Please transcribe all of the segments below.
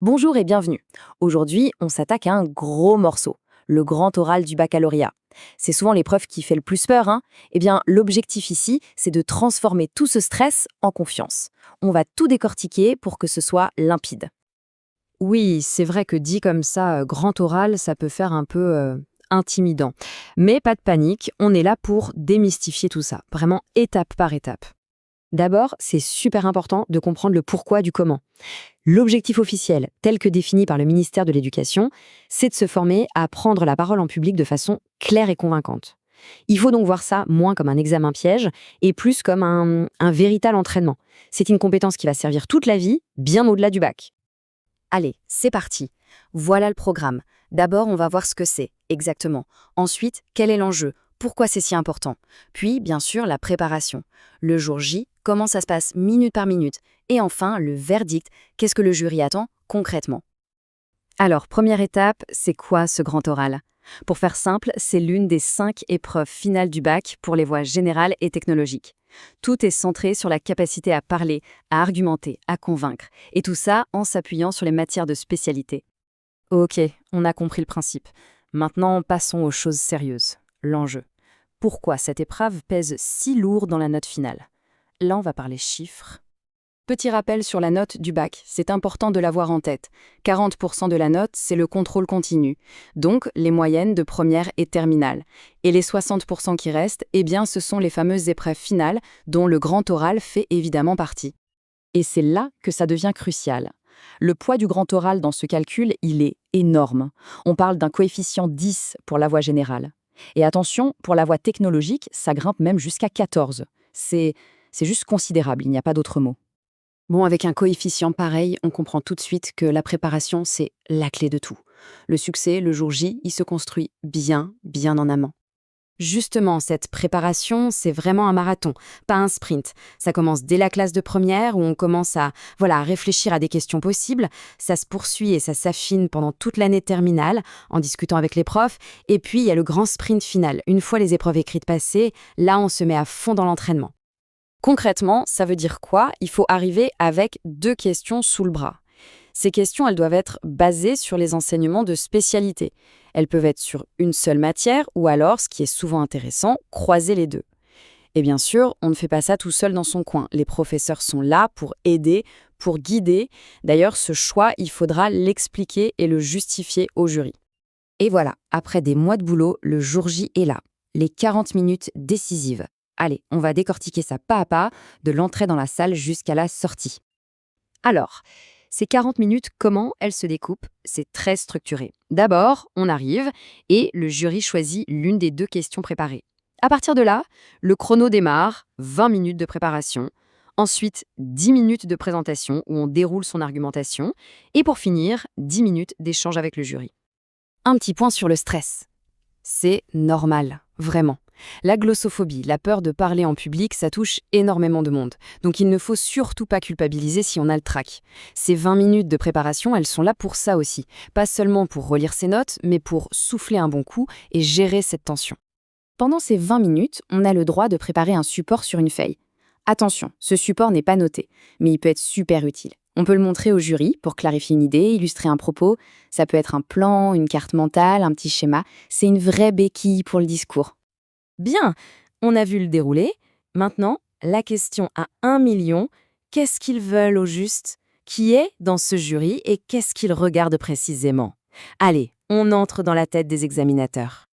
Bonjour et bienvenue. Aujourd'hui, on s'attaque à un gros morceau, le grand oral du baccalauréat. C'est souvent l'épreuve qui fait le plus peur, hein. Eh bien, l'objectif ici, c'est de transformer tout ce stress en confiance. On va tout décortiquer pour que ce soit limpide. Oui, c'est vrai que dit comme ça, grand oral, ça peut faire un peu intimidant. Mais pas de panique, on est là pour démystifier tout ça, vraiment étape par étape. D'abord, c'est super important de comprendre le pourquoi du comment. L'objectif officiel, tel que défini par le ministère de l'Éducation, c'est de se former à prendre la parole en public de façon claire et convaincante. Il faut donc voir ça moins comme un examen piège et plus comme un véritable entraînement. C'est une compétence qui va servir toute la vie, bien au-delà du bac. Allez, c'est parti. Voilà le programme. D'abord, on va voir ce que c'est, exactement. Ensuite, quel est l'enjeu? Pourquoi c'est si important? Puis, bien sûr, la préparation. Le jour J, comment ça se passe minute par minute? Et enfin, le verdict, qu'est-ce que le jury attend concrètement? Alors, première étape, c'est quoi ce grand oral? Pour faire simple, c'est l'une des 5 épreuves finales du bac pour les voies générales et technologiques. Tout est centré sur la capacité à parler, à argumenter, à convaincre, et tout ça en s'appuyant sur les matières de spécialité. Ok, on a compris le principe. Maintenant, passons aux choses sérieuses. L'enjeu. Pourquoi cette épreuve pèse si lourd dans la note finale? Là, on va parler chiffres. Petit rappel sur la note du bac, c'est important de l'avoir en tête. 40% de la note, c'est le contrôle continu, donc les moyennes de première et terminale. Et les 60% qui restent, eh bien, ce sont les fameuses épreuves finales, dont le grand oral fait évidemment partie. Et c'est là que ça devient crucial. Le poids du grand oral dans ce calcul, il est énorme. On parle d'un coefficient 10 pour la voie générale. Et attention, pour la voie technologique, ça grimpe même jusqu'à 14. C'est juste considérable, il n'y a pas d'autre mot. Bon, avec un coefficient pareil, on comprend tout de suite que la préparation, c'est la clé de tout. Le succès, le jour J, il se construit bien, bien en amont. Justement, cette préparation, c'est vraiment un marathon, pas un sprint. Ça commence dès la classe de première où on commence à réfléchir à des questions possibles. Ça se poursuit et ça s'affine pendant toute l'année terminale en discutant avec les profs. Et puis, il y a le grand sprint final. Une fois les épreuves écrites passées, là, on se met à fond dans l'entraînement. Concrètement, ça veut dire quoi? Il faut arriver avec 2 questions sous le bras. Ces questions, elles doivent être basées sur les enseignements de spécialité. Elles peuvent être sur une seule matière ou alors, ce qui est souvent intéressant, croiser les deux. Et bien sûr, on ne fait pas ça tout seul dans son coin. Les professeurs sont là pour aider, pour guider. D'ailleurs, ce choix, il faudra l'expliquer et le justifier au jury. Et voilà, après des mois de boulot, le jour J est là. Les 40 minutes décisives. Allez, on va décortiquer ça pas à pas, de l'entrée dans la salle jusqu'à la sortie. Alors, ces 40 minutes, comment elles se découpent? C'est très structuré. D'abord, on arrive et le jury choisit l'une des 2 questions préparées. À partir de là, le chrono démarre, 20 minutes de préparation. Ensuite, 10 minutes de présentation où on déroule son argumentation. Et pour finir, 10 minutes d'échange avec le jury. Un petit point sur le stress. C'est normal, vraiment. La glossophobie, la peur de parler en public, ça touche énormément de monde. Donc il ne faut surtout pas culpabiliser si on a le trac. Ces 20 minutes de préparation, elles sont là pour ça aussi. Pas seulement pour relire ses notes, mais pour souffler un bon coup et gérer cette tension. Pendant ces 20 minutes, on a le droit de préparer un support sur une feuille. Attention, ce support n'est pas noté, mais il peut être super utile. On peut le montrer au jury pour clarifier une idée, illustrer un propos. Ça peut être un plan, une carte mentale, un petit schéma. C'est une vraie béquille pour le discours. Bien, on a vu le déroulé. Maintenant, la question à 1 million, qu'est-ce qu'ils veulent au juste? Qui est dans ce jury et qu'est-ce qu'ils regardent précisément? Allez, on entre dans la tête des examinateurs.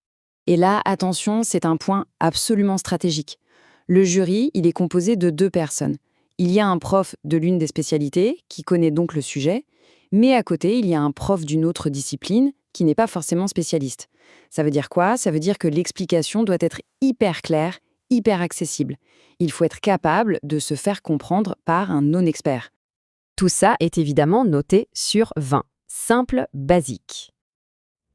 Et là, attention, c'est un point absolument stratégique. Le jury, il est composé de 2 personnes. Il y a un prof de l'une des spécialités, qui connaît donc le sujet, mais à côté, il y a un prof d'une autre discipline, qui n'est pas forcément spécialiste. Ça veut dire quoi? Ça veut dire que l'explication doit être hyper claire, hyper accessible. Il faut être capable de se faire comprendre par un non-expert. Tout ça est évidemment noté sur 20. Simple, basique.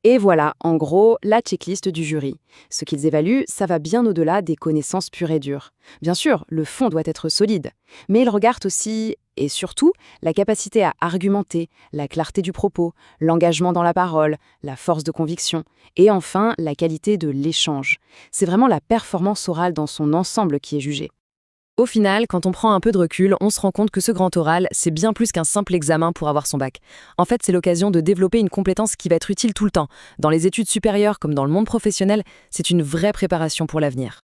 Et voilà, en gros, la checklist du jury. Ce qu'ils évaluent, ça va bien au-delà des connaissances pures et dures. Bien sûr, le fond doit être solide, mais ils regardent aussi, et surtout, la capacité à argumenter, la clarté du propos, l'engagement dans la parole, la force de conviction, et enfin, la qualité de l'échange. C'est vraiment la performance orale dans son ensemble qui est jugée. Au final, quand on prend un peu de recul, on se rend compte que ce grand oral, c'est bien plus qu'un simple examen pour avoir son bac. En fait, c'est l'occasion de développer une compétence qui va être utile tout le temps. Dans les études supérieures comme dans le monde professionnel, c'est une vraie préparation pour l'avenir.